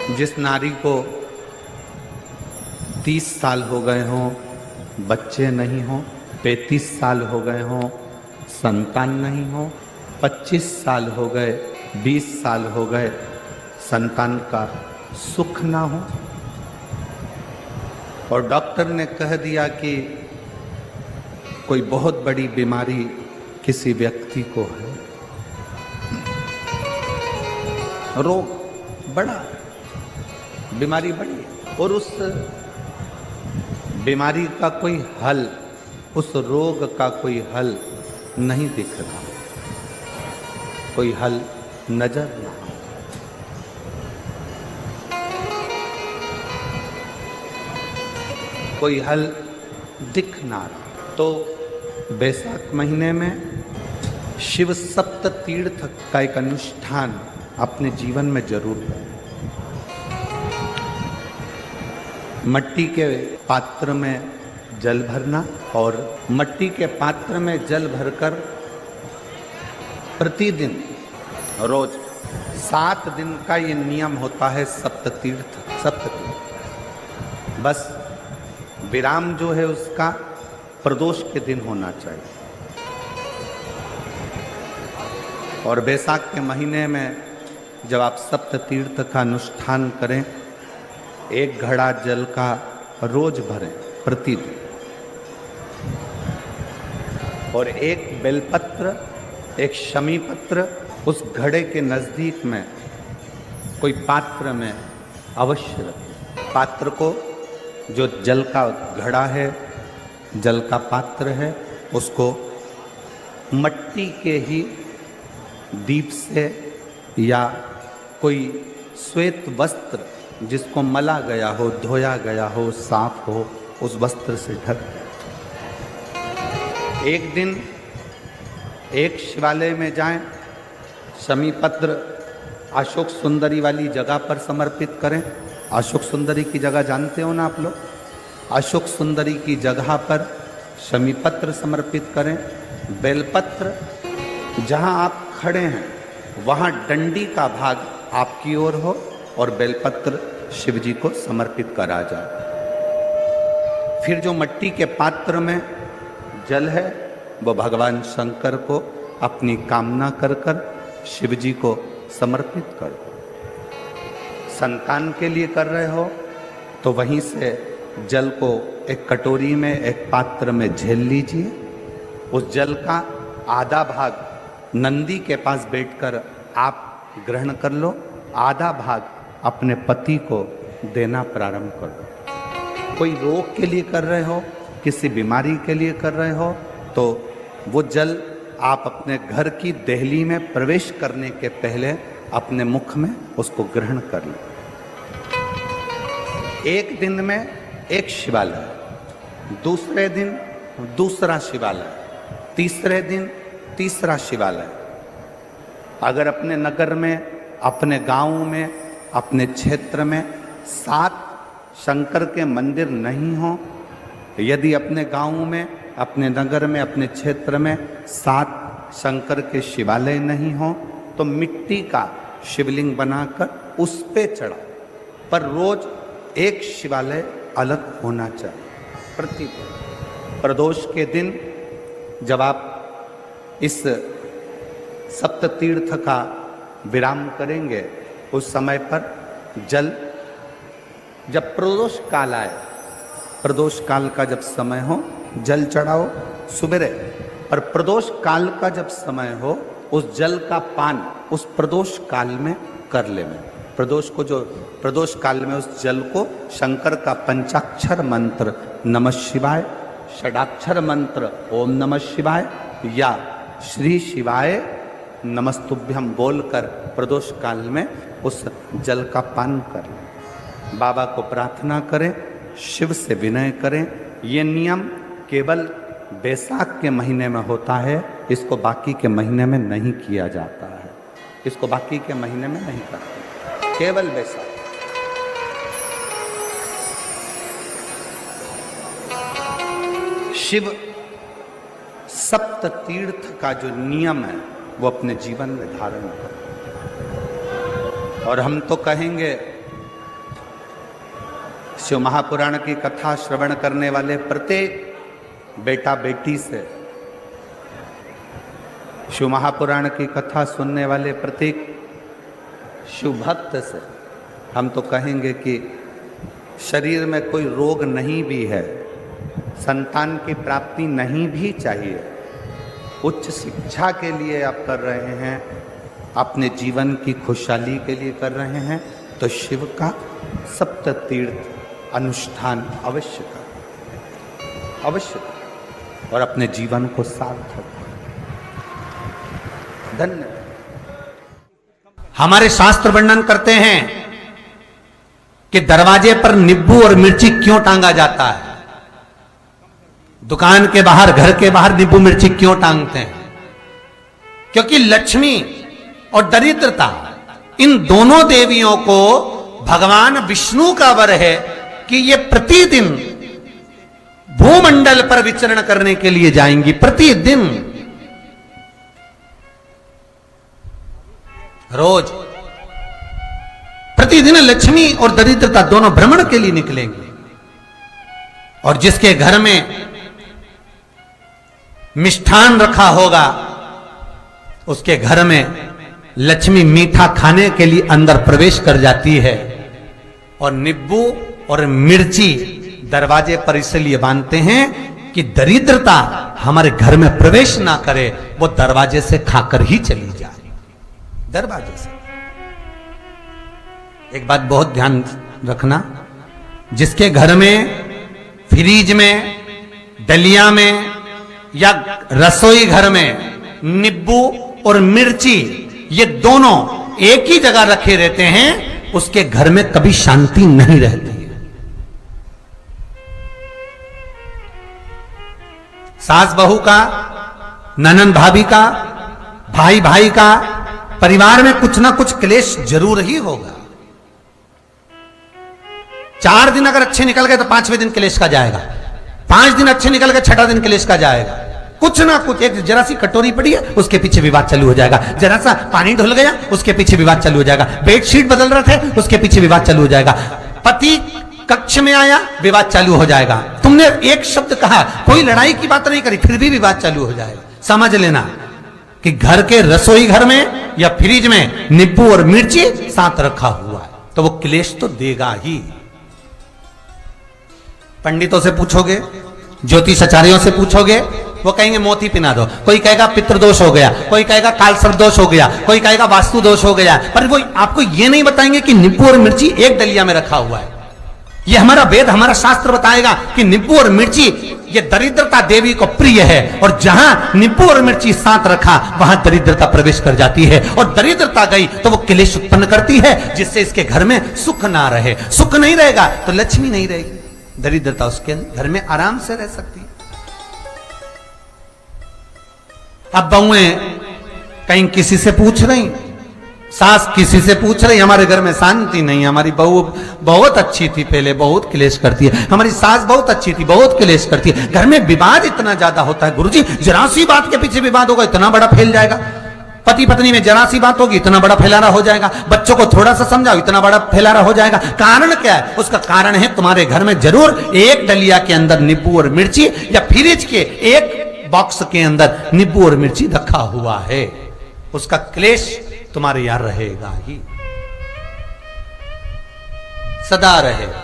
जिस नारी को 30 साल हो गए हों, बच्चे नहीं हों, 35 साल हो गए हों, संतान नहीं हो, 25 साल हो गए, 20 साल हो गए, संतान का सुख ना हो, और डॉक्टर ने कह दिया कि कोई बहुत बड़ी बीमारी किसी व्यक्ति को है, रोग बड़ा, बीमारी बड़ी, और उस बीमारी का कोई हल, उस रोग का कोई हल नहीं दिख रहा, कोई हल नजर ना आ, कोई हल दिख ना रहा। तो बैसाख महीने में शिव सप्त तीर्थ का एक अनुष्ठान अपने जीवन में जरूर करें। मट्टी के पात्र में जल भरना, और मट्टी के पात्र में जल भरकर प्रतिदिन रोज 7 दिन का ये नियम होता है सप्ततीर्थ। बस विराम जो है उसका प्रदोष के दिन होना चाहिए। और बैसाख के महीने में जब आप सप्ततीर्थ का अनुष्ठान करें, 1 घड़ा जल का रोज भरें प्रतिदिन, और 1 बेलपत्र, 1 शमी पत्र उस घड़े के नजदीक में कोई पात्र में अवश्य रखें। पात्र को, जो जल का घड़ा है, जल का पात्र है, उसको मट्टी के ही दीप से या कोई श्वेत वस्त्र जिसको मला गया हो, धोया गया हो, साफ हो, उस वस्त्र से ढक दें। एक दिन एक शिवालय में जाएं, शमी पत्र अशोक सुंदरी वाली जगह पर समर्पित करें। अशोक सुंदरी की जगह जानते हो ना आप लोग? अशोक सुंदरी की जगह पर शमी पत्र समर्पित करें। बेलपत्र, जहां आप खड़े हैं वहां डंडी का भाग आपकी ओर हो और बेलपत्र शिव जी को समर्पित करा जाए। फिर जो मट्टी के पात्र में जल है वो भगवान शंकर को अपनी कामना कर कर शिव जी को समर्पित करो। संतान के लिए कर रहे हो तो वहीं से जल को एक कटोरी में, एक पात्र में झेल लीजिए। उस जल का आधा भाग नंदी के पास बैठकर आप ग्रहण कर लो, आधा भाग अपने पति को देना प्रारंभ करो। कोई रोग के लिए कर रहे हो, किसी बीमारी के लिए कर रहे हो, तो वो जल आप अपने घर की देहली में प्रवेश करने के पहले अपने मुख में उसको ग्रहण कर लो। एक दिन में एक शिवालय, दूसरे दिन दूसरा शिवालय, तीसरे दिन तीसरा शिवालय। अगर अपने नगर में, अपने गांव में, अपने क्षेत्र में 7 शंकर के मंदिर नहीं हो, यदि अपने गांव में, अपने नगर में, अपने क्षेत्र में 7 शंकर के शिवालय नहीं हो, तो मिट्टी का शिवलिंग बनाकर उस पे चढ़ा, पर रोज एक शिवालय अलग होना चाहिए प्रतिदिन। प्रदोष के दिन जब आप इस सप्ततीर्थ का विराम करेंगे, उस समय पर जल, जब प्रदोष काल आए, प्रदोष काल का जब समय हो जल चढ़ाओ सुबेरे, और प्रदोष काल का जब समय हो उस जल का पान उस प्रदोष काल में कर लेना। प्रदोष को, जो प्रदोष काल में उस जल को शंकर का पंचाक्षर मंत्र नमः शिवाय, षडाक्षर मंत्र ओम नमः शिवाय या श्री शिवाय नमस्तुभ्यम बोलकर प्रदोष काल में उस जल का पान करें। बाबा को प्रार्थना करें, शिव से विनय करें। ये नियम केवल बैसाख के महीने में होता है, इसको बाकी के महीने में नहीं किया जाता है। इसको बाकी के महीने में नहीं करते, केवल बैसाख। शिव सप्त तीर्थ का जो नियम है वो अपने जीवन में धारण करें। और हम तो कहेंगे शिव महापुराण की कथा श्रवण करने वाले प्रत्येक बेटा बेटी से, शिव महापुराण की कथा सुनने वाले प्रत्येक शिव भक्त से हम तो कहेंगे कि शरीर में कोई रोग नहीं भी है, संतान की प्राप्ति नहीं भी चाहिए, उच्च शिक्षा के लिए आप कर रहे हैं, अपने जीवन की खुशहाली के लिए कर रहे हैं, तो शिव का सप्त तीर्थ अनुष्ठान अवश्य करें, अवश्य करें और अपने जीवन को सार्थक करें। धन्यवाद। हमारे शास्त्र वर्णन करते हैं कि दरवाजे पर नींबू और मिर्ची क्यों टांगा जाता है। दुकान के बाहर, घर के बाहर नींबू मिर्ची क्यों टांगते हैं? क्योंकि लक्ष्मी और दरिद्रता, इन दोनों देवियों को भगवान विष्णु का वर है कि ये प्रतिदिन भूमंडल पर विचरण करने के लिए जाएंगी। प्रतिदिन, रोज प्रतिदिन लक्ष्मी और दरिद्रता दोनों भ्रमण के लिए निकलेंगे। और जिसके घर में मिष्ठान रखा होगा, उसके घर में लक्ष्मी मीठा खाने के लिए अंदर प्रवेश कर जाती है। और नींबू और मिर्ची दरवाजे पर इसलिए बांधते हैं कि दरिद्रता हमारे घर में प्रवेश ना करे, वो दरवाजे से खाकर ही चली जाए, दरवाजे से। एक बात बहुत ध्यान रखना, जिसके घर में फ्रिज में, डलिया में या रसोई घर में नींबू और मिर्ची ये दोनों एक ही जगह रखे रहते हैं, उसके घर में कभी शांति नहीं रहती है। सास बहू का, ननंद भाभी का, भाई भाई का, परिवार में कुछ ना कुछ क्लेश जरूर ही होगा। 4 दिन अगर अच्छे निकल गए तो 5वें दिन क्लेश का जाएगा, 5 दिन अच्छे निकल गए 6ठा दिन क्लेश का जाएगा। कुछ ना कुछ, एक जरा सी कटोरी पड़ी है उसके पीछे विवाद चालू हो जाएगा, जरा सा पानी ढुल गया उसके पीछे विवाद चालू हो जाएगा, बेडशीट बदल रहे थे उसके पीछे विवाद चालू हो जाएगा, पति कक्ष में आया विवाद चालू हो जाएगा, तुमने एक शब्द कहा, कोई लड़ाई की बात नहीं करी, फिर भी विवाद चालू हो जाएगा। समझ लेना कि घर के रसोई घर में या फ्रिज में नींबू और मिर्ची साथ रखा हुआ है तो वो क्लेश तो देगा ही। पंडितों से पूछोगे, ज्योतिषाचार्यों से पूछोगे, वो कहेंगे मोती पिना दो, कोई कहेगा पितृदोष हो गया, कोई कहेगा कालसर्प दोष हो गया, कोई कहेगा वास्तु दोष हो गया, पर वो आपको ये नहीं बताएंगे कि नींबू और मिर्ची एक डलिया में रखा हुआ है। ये हमारा वेद, हमारा शास्त्र बताएगा कि नींबू और मिर्ची ये दरिद्रता देवी को प्रिय है, और जहां नींबू और मिर्ची साथ रखा वहां दरिद्रता प्रवेश कर जाती है, और दरिद्रता गई तो वो क्लेश उत्पन्न करती है, जिससे इसके घर में सुख ना रहे। सुख नहीं रहेगा तो लक्ष्मी नहीं रहेगी, दरिद्रता उसके घर में आराम से रह सकती है। अब बहुएं कहीं किसी से पूछ रही, सास किसी से पूछ रही, हमारे घर में शांति नहीं, हमारी बहू बहुत अच्छी थी पहले, बहुत क्लेश करती है, हमारी सास बहुत अच्छी थी, बहुत क्लेश करती है, घर में विवाद इतना ज्यादा होता है। गुरुजी, जरा सी बात के पीछे विवाद होगा इतना बड़ा फैल जाएगा, पति पत्नी में जरा सी बात होगी इतना बड़ा फैलाना हो जाएगा, बच्चों को थोड़ा सा समझाओ इतना बड़ा फैलाना हो जाएगा। कारण क्या है? उसका कारण है तुम्हारे घर में जरूर एक डलिया के अंदर नींबू और मिर्ची या फ्रिज के एक बॉक्स के अंदर नींबू और मिर्ची रखा हुआ है, उसका क्लेश तुम्हारे यार रहेगा ही, सदा रहेगा।